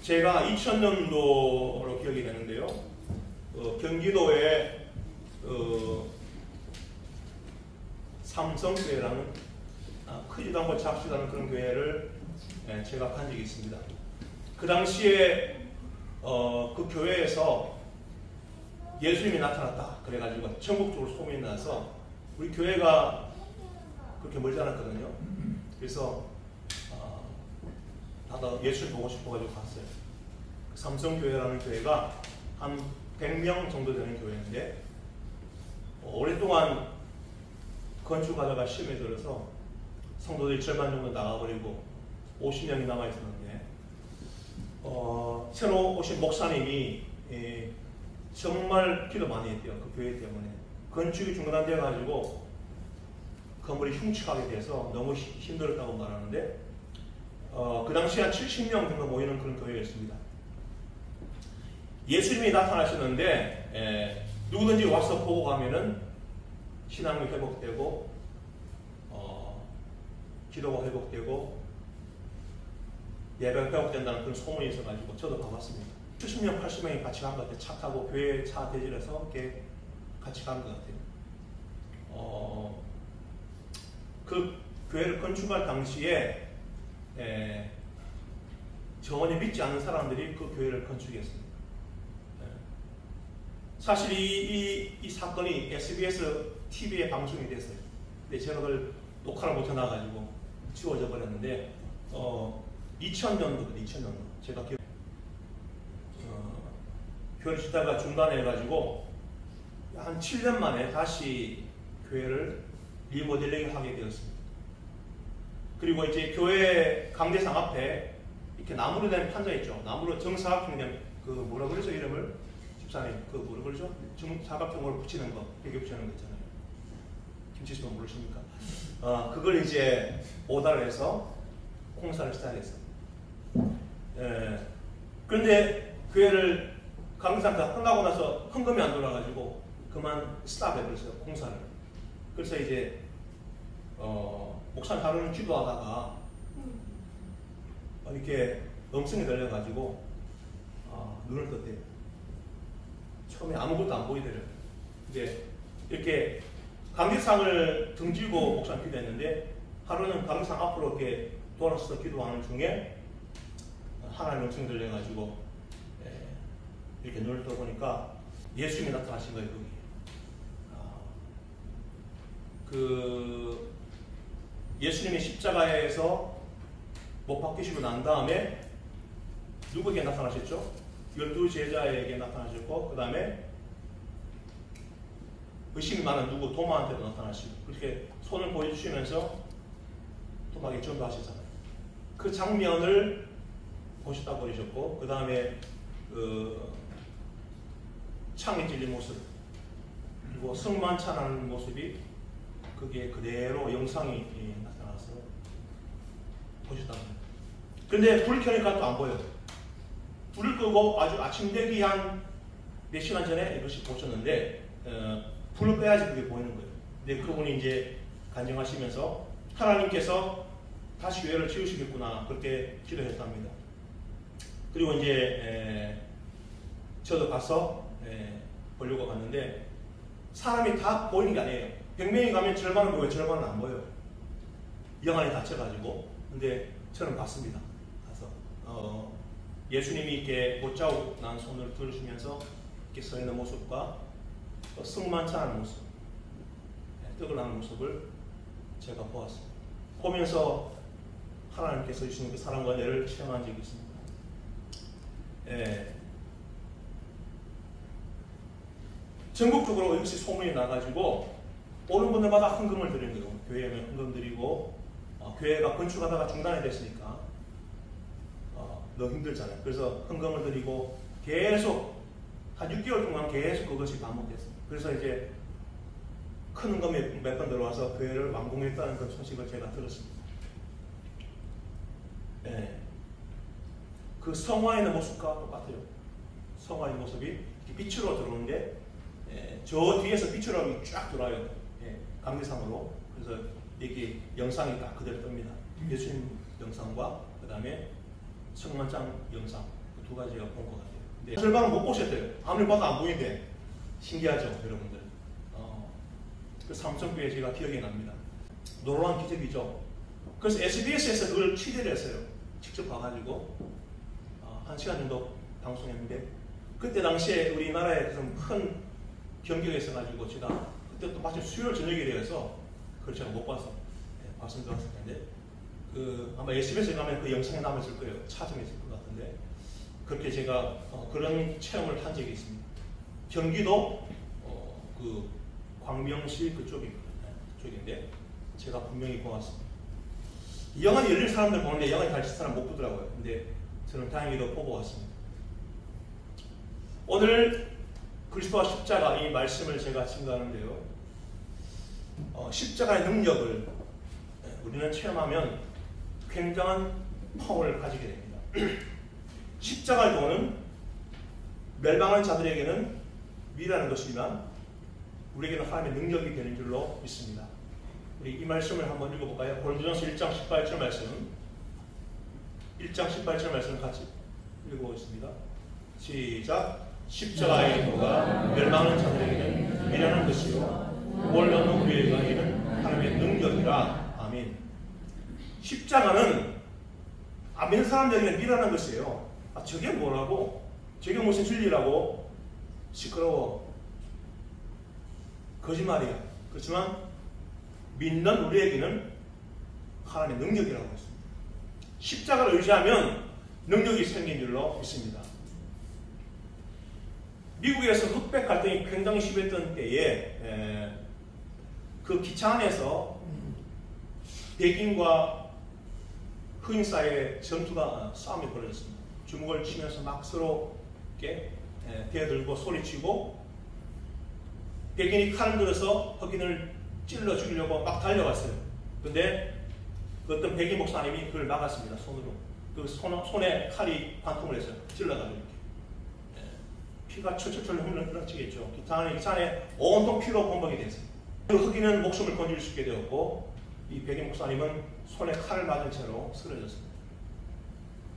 제가 2000년도로 기억이 되는데요. 경기도에 삼성교회라는 크지도 않고 작지도 않은 그런 교회를 제가 간 적이 있습니다. 그 당시에 그 교회에서 예수님이 나타났다 그래가지고 전국적으로 소문이 나서 우리 교회가 그렇게 멀지 않았거든요. 그래서 나도 예수를 보고 싶어가지고 갔어요. 삼성교회라는 교회가 한 100명 정도 되는 교회인데 오랫동안 건축하다가 시험에 들어서 성도들이 절반 정도 나가버리고 50명이 남아있었는데 새로 오신 목사님이 정말 기도 많이 했대요. 그 교회 때문에. 건축이 중단되어가지고 건물이 흉측하게 돼서 너무 힘들었다고 말하는데 그 당시 한 70명 정도 모이는 그런 교회였습니다. 예수님이 나타나시는데 누구든지 와서 보고 가면은 신앙이 회복되고 기도가 회복되고 예배가 회복된다는 그런 소문이 있어가지고 저도 가봤습니다. 70명, 80명이 같이 간 것 같아요. 차 타고 교회 차 대절해서 이렇게 같이 간 것 같아요. 그 교회를 건축할 당시에 정원이 믿지 않는 사람들이 그 교회를 건축했습니다. 사실 이 사건이 SBS TV에 방송이 됐어요. 근데 제가 그걸 녹화를 못 해놔가지고 지워져 버렸는데 2000년도 제가 교회를 짓다가 중단해가지고 한 7년 만에 다시 교회를 리모델링 하게 되었습니다. 그리고 이제 교회 강대상 앞에 이렇게 나무로 된 판자 있죠. 나무로 정사각형 된 그 뭐라 그러죠 이름을? 집사님 그 뭐라 그러죠? 정사각형으로 붙이는 거, 베개 붙이는 거 있잖아요. 김치수도 모르십니까? 그걸 이제 오다를 해서 공사를 시작했어요. 예. 그런데 교회를 강대상 다 끝나고 나서 헌금이 안 돌아가지고 그만 스탑해버렸어요, 공사를. 그래서 이제 목사님 하루는 기도하다가 이렇게 음성이 들려가지고 눈을 떴대요. 처음에 아무것도 안 보이더래요. 근데 이렇게 강대상을 등지고 목사님 기도했는데 하루는 강대상 앞으로 이렇게 돌아서 기도하는 중에 하나님 음성이 들려가지고 이렇게 눈을 떠보니까 예수님이 나타나신 거예요. 거기. 그 예수님이 십자가에서 못 박히시고 난 다음에 누구에게 나타나셨죠? 12제자에게 나타나셨고 그 다음에 의심이 많은 누구 도마한테도 나타나시고 그렇게 손을 보여주시면서 도마에게 전도하셨잖아요. 그 장면을 보셨다고 그러셨고 그 다음에 창에 찔린 모습 그리고 성만찬하는 모습이 그게 그대로 영상이 나타나서 보셨다고 합니다. 근데 불 켜니까 또 안 보여요. 불을 끄고 아주 아침 되기 한 몇 시간 전에 이것이 보셨는데 불을 빼야지 그게 보이는 거예요. 근데 그분이 이제 간증하시면서 하나님께서 다시 교회를 지으시겠구나 그렇게 기도했답니다. 그리고 이제 저도 가서 보려고 갔는데 사람이 다 보이는 게 아니에요. 100명이 가면 절반은 보여요. 절반은 안 보여요. 영안이 닫혀가지고. 근데 저는 봤습니다. 가서 예수님이 이렇게 못자고 난 손을 들으시면서 이렇게 서 있는 모습과 또 승만찬하는 모습, 떡을 하는 모습을 제가 보았습니다. 보면서 하나님께서 주시는 그 사랑과 은혜를 체험한 적이 있습니다. 전국적으로 이것이 소문이 나가지고 오는 분들마다 헌금을 드리는 거예요. 교회에 헌금 드리고 교회가 건축하다가 중단이 됐으니까 너무 힘들잖아요. 그래서 헌금을 드리고 계속 한 6개월 동안 계속 그것이 반복됐습니다. 그래서 이제 큰 헌금이 몇 번 들어와서 교회를 완공했다는 그 소식을 제가 들었습니다. 그 성화에 있는 모습과 똑같아요. 성화의 모습이 빛으로 들어오는데 저 뒤에서 빛으로 쫙 들어와요. 강대상으로. 그래서 이게 영상이 딱 그대로 뜹니다. 예수님 영상과 그 다음에 성만찬 영상 그 두 가지가 본 것 같아요. 근데 절반은 못 보셨대요. 아무리 봐도 안 보이는데 신기하죠, 여러분들. 그 삼성교회 제가 기억이 납니다. 놀라운 기적이죠. 그래서 SBS에서 그걸 취재를 했어요. 직접 봐가지고 1시간 정도 방송했는데 그때 당시에 우리나라에 큰 경기가 있어가지고 제가 그때 또 마침 수요일 저녁이 되어서 그걸 제가 못 봐서 봤으면 좋았을 텐데 아마 SBS에 가면 그 영상에 남아있을 거예요. 찾으면 있을 것 같은데 그렇게 제가 그런 체험을 한 적이 있습니다. 경기도 그 광명시 그쪽인데 제가 분명히 보았습니다. 영안이 열린 사람들 보는데 영안이 닫힌 사람 못 보더라고요. 근데 저는 다행히도 보고 왔습니다. 오늘 그리스도와 십자가 이 말씀을 제가 증거하는데요. 십자가의 능력을 우리는 체험하면 굉장한 파워를 가지게 됩니다. 십자가의 도는 멸망하는 자들에게는 미라는 것이지만 우리에게는 하나님의 능력이 되는 줄로 믿습니다. 우리 이 말씀을 한번 읽어볼까요? 고린도전서 1장 18절 말씀 1장 18절 말씀 같이 읽어보겠습니다. 시작. 십자가의 도가 멸망하는 자들에게는 미라는 것이요 원로는 우리에게는 하나님의 능력이라. 아멘. 십자가는 안 믿는 사람들에게는 미라는 것이에요. 저게 뭐라고? 저게 무슨 진리라고? 시끄러워. 거짓말이야. 그렇지만 믿는 우리에게는 하나님의 능력이라고 했습니다. 십자가를 의지하면 능력이 생긴 줄로 믿습니다. 미국에서 흑백 갈등이 굉장히 심했던 때에 그 기차 안에서 백인과 흑인 사이에 싸움이 벌어졌습니다. 주먹을 치면서 막 서로 대들고 소리치고, 백인이 칼을 들어서 흑인을 찔러 죽이려고 막 달려갔어요. 근데 어떤 백인 목사님이 그걸 막았습니다. 손으로. 그 손에 칼이 관통을 했어요. 찔러가지고 이렇게. 피가 철철철 흘러치겠죠. 기차 안에 온통 피로 범벅이 됐어요. 그 흑인은 목숨을 건질 수 있게 되었고, 이 백인 목사님은 손에 칼을 맞은 채로 쓰러졌습니다.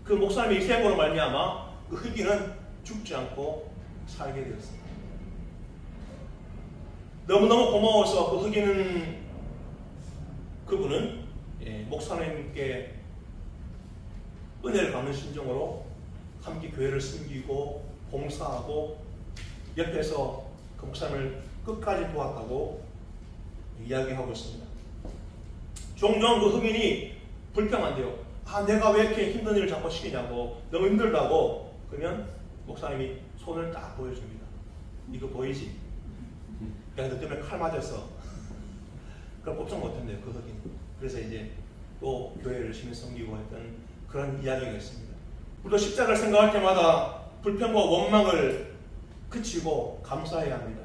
그 목사님의 희생으로 말미암아 그 흑인은 죽지 않고 살게 되었습니다. 너무너무 고마워서 그분은 목사님께 은혜를 받는 심정으로 함께 교회를 섬기고 봉사하고 옆에서 그 목사님을 끝까지 도왔다고 이야기하고 있습니다. 종종 그 흑인이 불평한대요. 내가 왜 이렇게 힘든 일을 자꾸 시키냐고, 너무 힘들다고. 그러면 목사님이 손을 딱 보여줍니다. 이거 보이지? 야, 너 때문에 칼 맞았어. 그럼 꼼짝 못했네요, 그 흑인. 그래서 이제 또 교회를 열심히 섬기고 했던 그런 이야기가 있습니다. 우리도 십자가를 생각할 때마다 불평과 원망을 그치고 감사해야 합니다.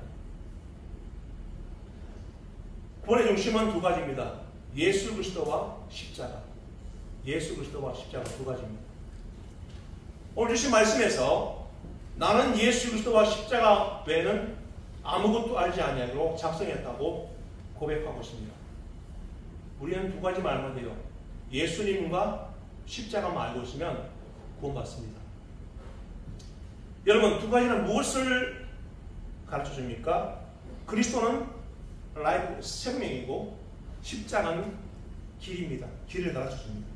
구원의 중심은 두 가지입니다. 예수 그리스도와 십자가. 예수 그리스도와 십자가 두 가지입니다. 오늘 주신 말씀에서 나는 예수 그리스도와 십자가 외에는 아무것도 알지 아니하고 작성했다고 고백하고 있습니다. 우리는 두 가지만 알면 돼요. 예수님과 십자가만 알고 있으면 구원받습니다. 여러분, 두 가지는 무엇을 가르쳐 줍니까? 그리스도는 라이프, 생명이고 십자가는 길입니다. 길을 가르쳐 줍니다.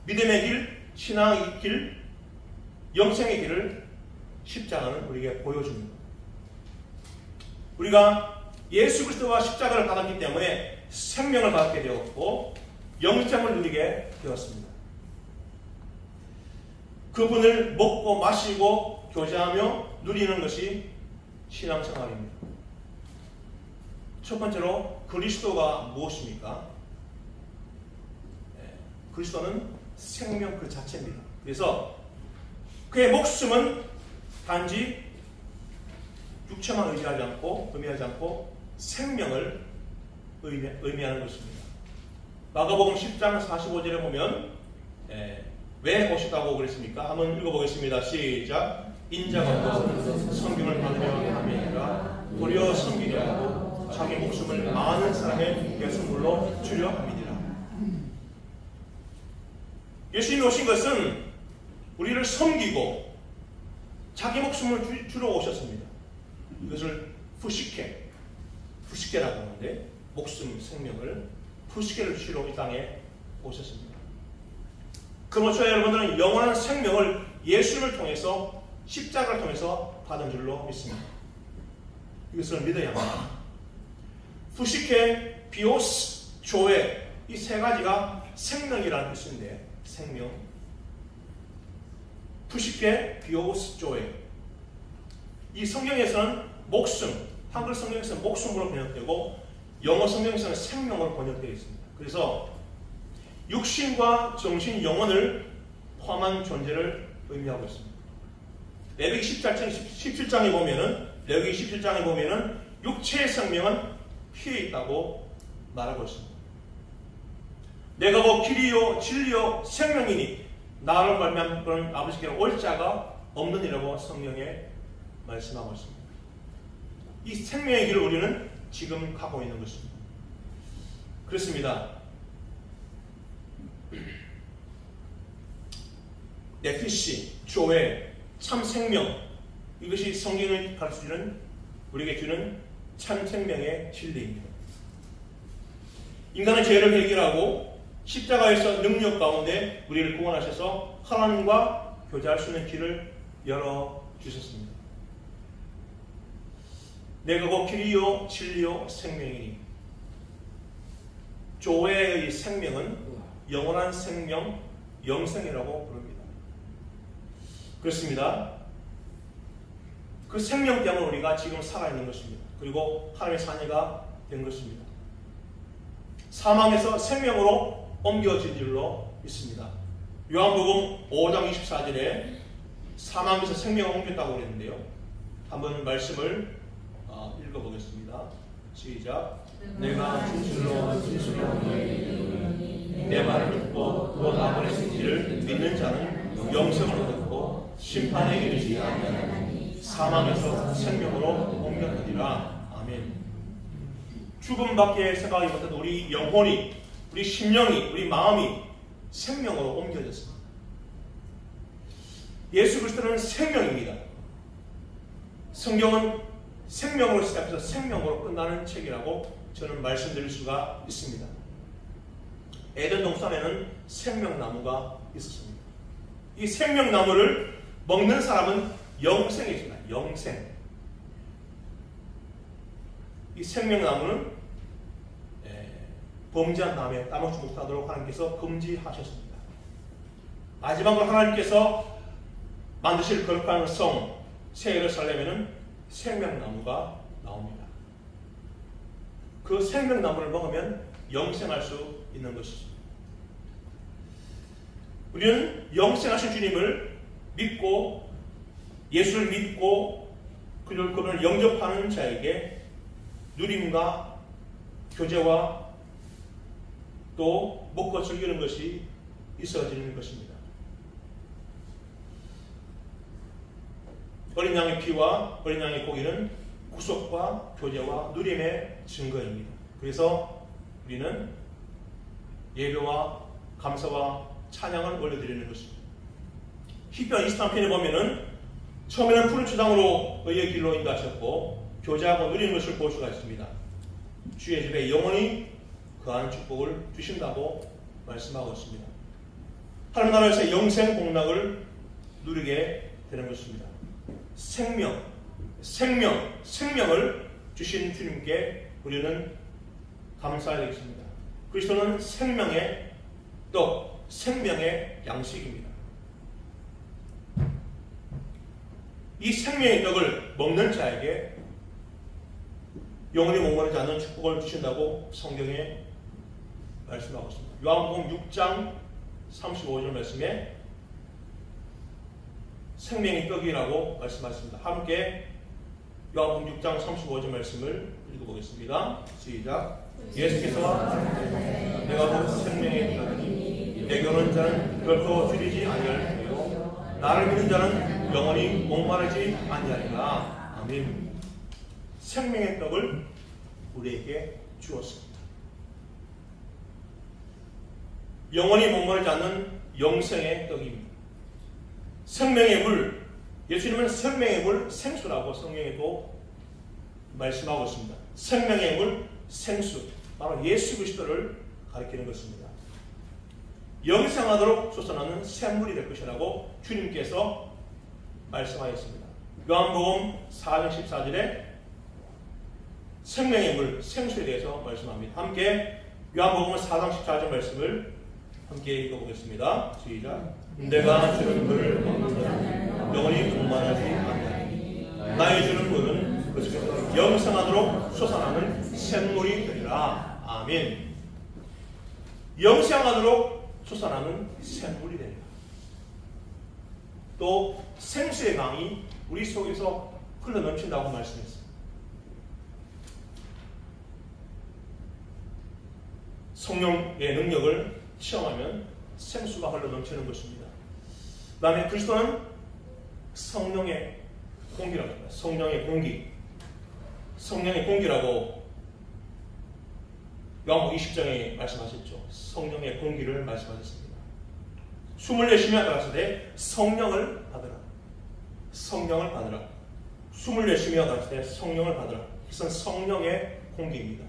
믿음의 길, 신앙의 길, 영생의 길을 십자가는 우리에게 보여줍니다. 우리가 예수 그리스도와 십자가를 받았기 때문에 생명을 받게 되었고 영생을 누리게 되었습니다. 그분을 먹고 마시고 교제하며 누리는 것이 신앙생활입니다. 첫 번째로 그리스도가 무엇입니까? 그리스도는 생명 그 자체입니다. 그래서 그의 목숨은 단지 육체만 의미하지 않고 생명을 의미하는 것입니다. 마가복음 10장 45절에 보면 왜 오셨다고 그랬습니까? 한번 읽어보겠습니다. 시작. 인자가 오셔서 성경을 받으려 함이 아니라 도리어 섬기려 하고 자기 목숨을 많은 사람의 배설물로 주려 함이니라. 예수님이 오신 것은 우리를 섬기고 자기 목숨을 주러 오셨습니다. 이것을 푸시케라고 하는데, 목숨, 생명을 푸시케를 주시러 이 땅에 오셨습니다. 그렇죠. 여러분들은 영원한 생명을 예수를 통해서, 십자가를 통해서 받은 줄로 믿습니다. 이것을 믿어야 합니다. 푸시케, 비오스, 조에, 이 세 가지가 생명이라는 뜻인데, 생명. 푸시케, 비오스, 조에. 이 성경에서는 목숨, 한글 성경에서는 목숨으로 번역되고 영어 성경에서는 생명으로 번역되어 있습니다. 그래서 육신과 정신, 영혼을 포함한 존재를 의미하고 있습니다. 레위기 17장에 보면은 육체의 생명은 피에 있다고 말하고 있습니다. 내가 곧 길이요 진리요 생명이니 나를 말미암아 그런 아버지께로 올 자가 없느니라고 성경에 말씀하고 있습니다. 이 생명의 길을 우리는 지금 가고 있는 것입니다. 그렇습니다. 네피시, 조회, 참 생명, 이것이 성경을 가르쳐주는, 우리에게 주는 참 생명의 진리입니다. 인간의 죄를 해결하고 십자가에서 능력 가운데 우리를 구원하셔서 하나님과 교제할 수 있는 길을 열어주셨습니다. 내가 곧 길이요 진리요 생명이니. 조회의 생명은 영원한 생명, 영생이라고 부릅니다. 그렇습니다. 그 생명 때문에 우리가 지금 살아있는 것입니다. 그리고 하나님의 자녀가 된 것입니다. 사망에서 생명으로 옮겨진 줄로 있습니다. 요한복음 5장 24절에 사망에서 생명을 옮겼다고 그랬는데요. 한번 말씀을 읽어보겠습니다. 시작. 내가 진실로 내 말을 듣고 또 나 보내신 이를 믿는 자는 영생을 얻고 심판에 이르지 아니하나니 사망에서 생명으로 옮겼느니라. 아멘. 죽음밖에 생각하지 못했던 우리 영혼이, 우리 심령이, 우리 마음이 생명으로 옮겨졌습니다. 예수 그리스도는 생명입니다. 성경은 생명으로 시작해서 생명으로 끝나는 책이라고 저는 말씀드릴 수가 있습니다. 에덴 동산에는 생명나무가 있었습니다. 이 생명나무를 먹는 사람은 영생이 있습니다. 영생. 이 생명나무는 범죄한 다음에 따먹지 못하도록 하나님께서 금지하셨습니다. 마지막으로 하나님께서 만드실 거룩한 성, 새 예루살렘에는 생명나무가 나옵니다. 그 생명나무를 먹으면 영생할 수 있는 것이죠. 우리는 영생하신 주님을 믿고 예수를 믿고 그분을 영접하는 자에게 누림과 교제와 또 먹고 즐기는 것이 있어지는 것입니다. 어린 양의 피와 어린 양의 고기는 구속과 교제와 누림의 증거입니다. 그래서 우리는 예배와 감사와 찬양을 올려드리는 것입니다. 시편 23편에 보면은 처음에는 푸른 초장으로 의의 길로 인도하셨고 교제하고 누리는 것을 볼 수가 있습니다. 주의 집에 영원히 거하는 축복을 주신다고 말씀하고 있습니다. 하나님 나라에서 영생 복락을 누리게 되는 것입니다. 생명을 주신 주님께 우리는 감사해야 되겠습니다. 그리스도는 생명의 떡, 생명의 양식입니다. 이 생명의 떡을 먹는 자에게 영원히 목마르지 않는 축복을 주신다고 성경에 말씀하고 있습니다. 요한복음 6장 35절 말씀에 생명의 떡이라고 말씀하셨습니다. 함께 요한복음 6장 35절 말씀을 읽어보겠습니다. 시작. 예수께서 내가 본 생명의 떡이니 내게 오는 자는 결코 줄이지 아니할 테요 나를 믿는 자는 영원히 목마르지 아니하리라. 아멘. 생명의 떡을 우리에게 주었습니다. 영원히 목마르지 않는 영생의 떡입니다. 생명의 물, 예수님은 생명의 물 생수라고 성경에도 말씀하고 있습니다. 생명의 물 생수, 바로 예수 그리스도를 가리키는 것입니다. 영생하도록 솟아나는 샘물이 될 것이라고 주님께서 말씀하셨습니다. 요한복음 4장 14절에 생명의 물, 생수에 대해서 말씀합니다. 함께 요한복음 4장 14절 말씀을 함께 읽어보겠습니다. 시작. 내가 주는 물을 먹는 자는 영원히 목마르지 아니하니 나의 주는 물은 그 속에서 영생하도록 솟아나는 샘물이 되리라. 아멘. 영생하도록 솟아나는 샘물이 되리라. 또 생수의 강이 우리 속에서 흘러넘친다고 말씀했습니다. 성령의 능력을 체험하면 생수가 흘러넘치는 것입니다. 그 다음에 그리스도는 성령의 공기라고 합니다. 성령의 공기. 성령의 공기라고 요한복음 20장에 말씀하셨죠. 성령의 공기를 말씀하셨습니다. 숨을 내쉬며 나갔을 때 성령을 받으라. 성령을 받으라. 숨을 내쉬며 나갔을 때 성령을 받으라. 그것은 성령의 공기입니다.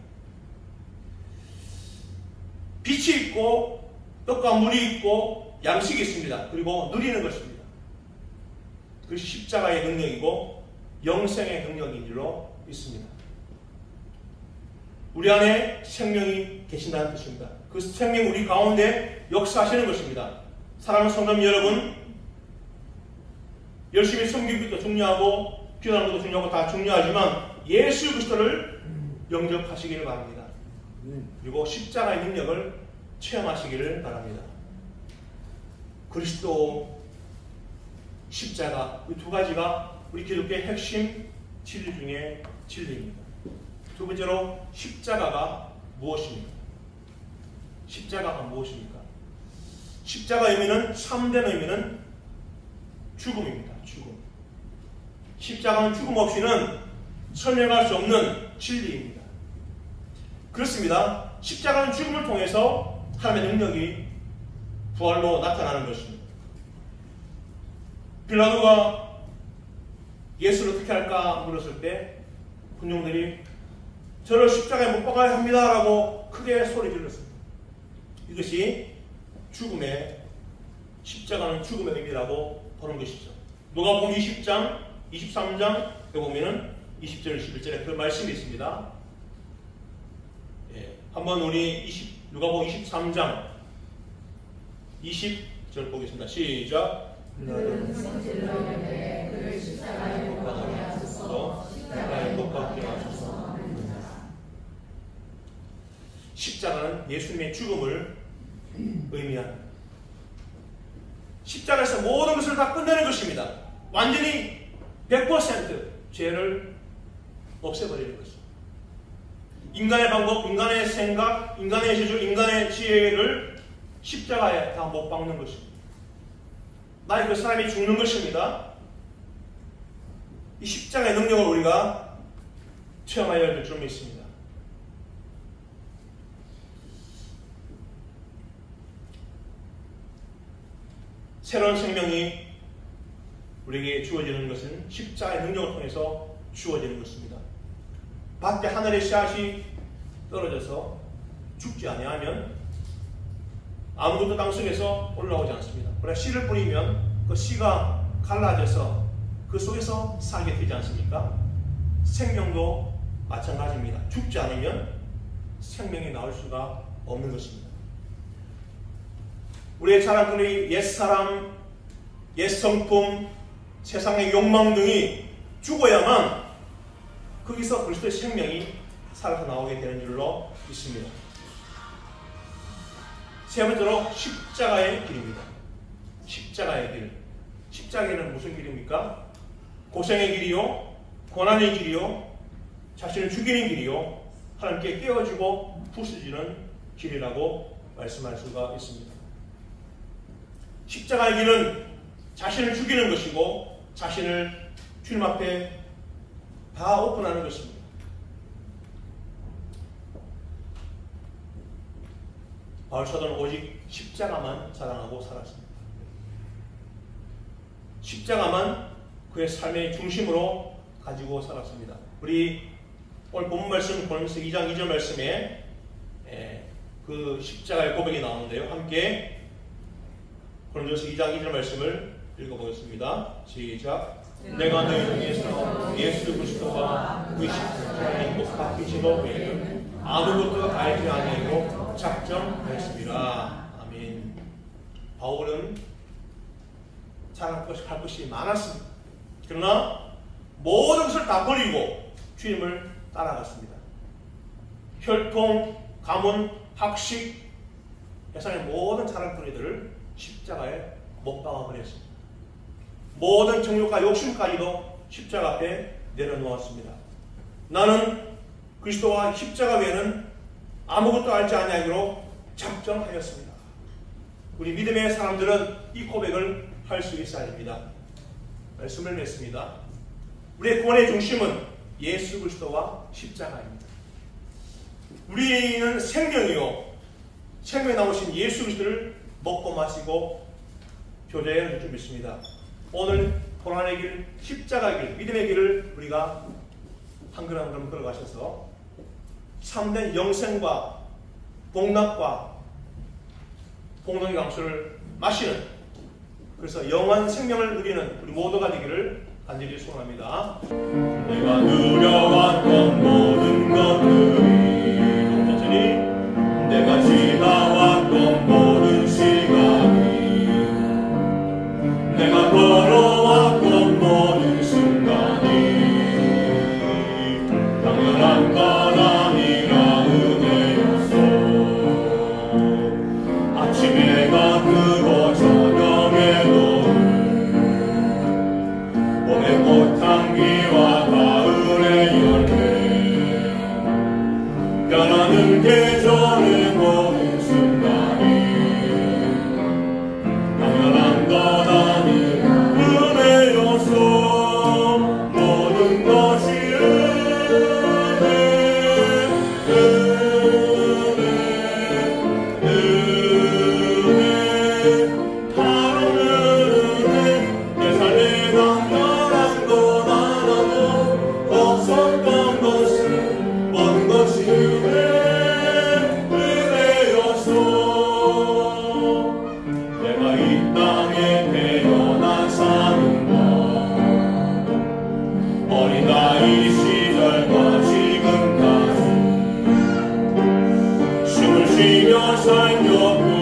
빛이 있고 떡과 물이 있고 양식이 있습니다. 그리고 누리는 것입니다. 그것이 십자가의 능력이고 영생의 능력인 줄로 있습니다. 우리 안에 생명이 계신다는 뜻입니다. 그 생명이 우리 가운데 역사하시는 것입니다. 사랑하는 성도님 여러분, 열심히 섬기기도 중요하고 죽여나는 것도 중요하고 다 중요하지만 예수 그리스도를 영접하시기를 바랍니다. 그리고 십자가의 능력을 체험하시기를 바랍니다. 그리스도, 십자가, 이 두 가지가 우리 기독교의 핵심 진리 중에 진리입니다. 두 번째로 십자가가 무엇입니까? 십자가가 무엇입니까? 십자가 의미는, 참된 의미는 죽음입니다. 죽음. 십자가는 죽음 없이는 설명할 수 없는 진리입니다. 그렇습니다. 십자가는 죽음을 통해서 하나님의 능력이 부활로 나타나는 것입니다. 빌라도가 예수를 어떻게 할까 물었을 때 군중들이 저를 십자가에 못 박아야 합니다 라고 크게 소리 질렀습니다. 이것이 죽음의, 십자가는 죽음의 의미라고 보는 것이죠. 누가복음 20장, 23장에 보면은 20절, 21절에 그 말씀이 있습니다. 한번 우리 누가복음 23장 20절 보겠습니다. 시작. 그는 성질러내 그를 십자가에 못 박게 하소서. 십자가에 못 박게 하소서. 십자가는 예수님의 죽음을 의미합니다. 십자가에서 모든 것을 다 끝내는 것입니다. 완전히 100% 죄를 없애버리는 것입니다. 인간의 방법, 인간의 생각, 인간의 재주, 인간의 지혜를 십자가에 다 못 박는 것입니다. 나의 그 사람이 죽는 것입니다. 이 십자가의 능력을 우리가 체험하여야 될 점이 있습니다. 새로운 생명이 우리에게 주어지는 것은 십자가의 능력을 통해서 주어지는 것입니다. 밭에 하늘의 씨앗이 떨어져서 죽지 아니하면 아무것도 땅속에서 올라오지 않습니다. 그러나 씨를 뿌리면 그 씨가 갈라져서 그 속에서 살게 되지 않습니까? 생명도 마찬가지입니다. 죽지 않으면 생명이 나올 수가 없는 것입니다. 우리의 자랑거리, 옛사람, 옛성품, 세상의 욕망 등이 죽어야만 거기서 그리스도의 생명이 살아서 나오게 되는 줄로 믿습니다. 세 번째로 십자가의 길입니다. 십자가의 길. 십자가의 길은 무슨 길입니까? 고생의 길이요, 고난의 길이요, 자신을 죽이는 길이요, 하나님께 깨어지고 부서지는 길이라고 말씀할 수가 있습니다. 십자가의 길은 자신을 죽이는 것이고 자신을 주님 앞에 다 오픈하는 것입니다. 바울 사도는 오직 십자가만 자랑하고 살았습니다. 십자가만 그의 삶의 중심으로 가지고 살았습니다. 우리 오늘 본문 말씀 고린도서 2장 2절 말씀에 그 십자가의 고백이 나오는데요. 함께 고린도서 2장 2절 말씀을 읽어보겠습니다. 시작. 내가 너희 중에서 예수 그리스도와 그 십자가의 못 박히심으로 외에는 아무것도 알지 아니하고 작정하였습니다. 아멘. 바울은 할 것이 많았습니다. 그러나 모든 것을 다 버리고 주님을 따라갔습니다. 혈통, 가문, 학식, 세상의 모든 자랑거리들을 십자가에 못 박아버렸습니다. 모든 정욕과 욕심까지도 십자가 앞에 내려놓았습니다. 나는 그리스도와 십자가 외에는 아무것도 알지 아니하기로 작정하였습니다. 우리 믿음의 사람들은 이 고백을 할 수 있어야 합니다. 말씀을 맺습니다. 우리의 구원의 중심은 예수 그리스도와 십자가입니다. 우리는 생명이요, 생명에 나오신 예수 그리스도를 먹고 마시고 교제해야 될 줄 믿습니다. 오늘 고난의 길, 십자가의 길, 믿음의 길을 우리가 한 걸음 한 걸음 걸어가셔서 참된 영생과 복락과 복락의 강수를 마시는, 그래서 영원한 생명을 누리는 우리 모두가 되기를 간절히 소원합니다. 내가 누려왔던 모든 것들이 천천히 내가 지나왔던 모든 시간이 내가 걸어왔던 모든 순간이 변하는 계절의 모든 순간이 당연한 것 아니라 은혜였소. 모든 것이 은혜, 바로 은혜. 내 삶에 당연한 것 하나도 없었던 것은 모든 것이 은혜였소. 내가 이 땅에 태어나 사는 것, 어린 나이 시절과 지금까지 숨을 쉬며 살며